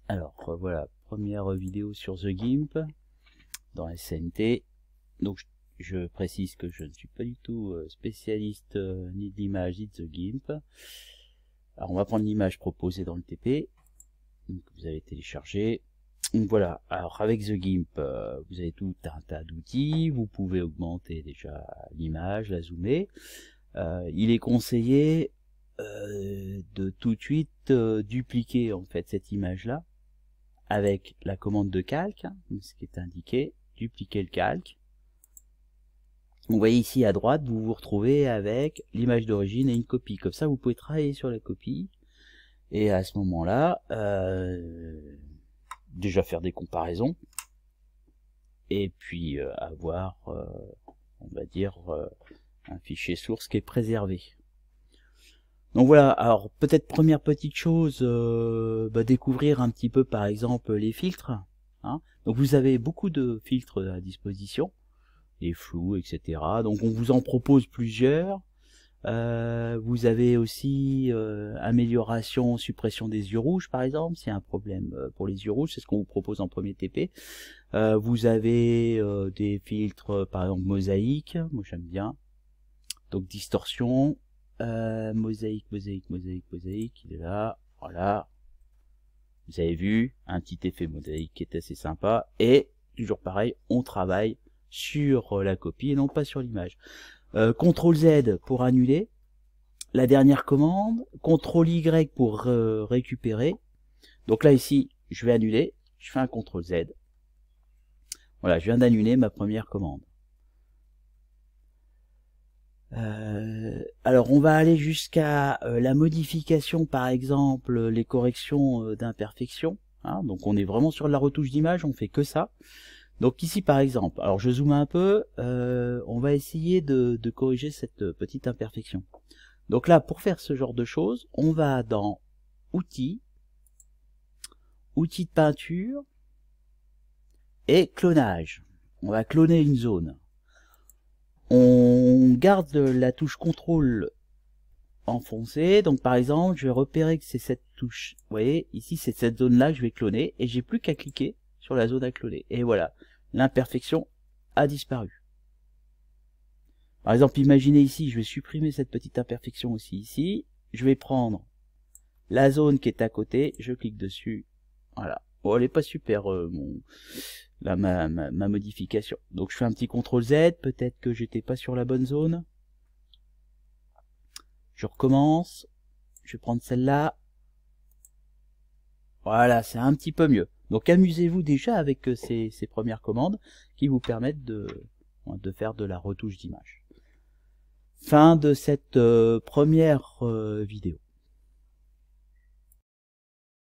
Alors voilà, première vidéo sur The GIMP dans SNT. Donc je précise que je ne suis pas du tout spécialiste ni de l'image ni de The GIMP. Alors on va prendre l'image proposée dans le TP que vous avez téléchargé. Donc voilà, alors avec The GIMP, vous avez tout un tas d'outils, vous pouvez augmenter déjà l'image, la zoomer. Il est conseillé de tout de suite dupliquer en fait cette image là avec la commande de calque, hein, ce qui est indiqué, dupliquer le calque. Vous voyez ici à droite, vous vous retrouvez avec l'image d'origine et une copie. Comme ça, vous pouvez travailler sur la copie. Et à ce moment-là, déjà faire des comparaisons. Et puis avoir, on va dire, un fichier source qui est préservé. Donc voilà, alors peut-être première petite chose, découvrir un petit peu par exemple les filtres. Hein. Donc vous avez beaucoup de filtres à disposition, les flous, etc. Donc on vous en propose plusieurs. Vous avez aussi amélioration, suppression des yeux rouges par exemple, s'il y a un problème pour les yeux rouges, c'est ce qu'on vous propose en premier TP. Vous avez des filtres par exemple mosaïque, moi j'aime bien. Donc distorsion. Mosaïque, il est là, voilà. Vous avez vu, un petit effet mosaïque qui est assez sympa, et toujours pareil, on travaille sur la copie et non pas sur l'image. CTRL Z pour annuler, la dernière commande, CTRL Y pour récupérer. Donc là ici, je vais annuler, je fais un CTRL Z. Voilà, je viens d'annuler ma première commande. Alors on va aller jusqu'à la modification, par exemple les corrections d'imperfections, hein, donc on est vraiment sur la retouche d'image, on fait que ça. Donc ici par exemple, alors je zoome un peu, on va essayer de corriger cette petite imperfection. Donc là, pour faire ce genre de choses, on va dans outils, outils de peinture et clonage. On va cloner une zone. On garde la touche CTRL enfoncée, donc par exemple je vais repérer que c'est cette touche, vous voyez ici c'est cette zone là que je vais cloner et j'ai plus qu'à cliquer sur la zone à cloner et voilà, l'imperfection a disparu. Par exemple imaginez ici, je vais supprimer cette petite imperfection aussi ici, je vais prendre la zone qui est à côté, je clique dessus, voilà, bon elle est pas super ma modification. Donc je fais un petit CTRL Z, peut-être que j'étais pas sur la bonne zone. Je recommence, je vais prendre celle-là. Voilà, c'est un petit peu mieux. Donc amusez-vous déjà avec ces premières commandes qui vous permettent de faire de la retouche d'image. Fin de cette première vidéo.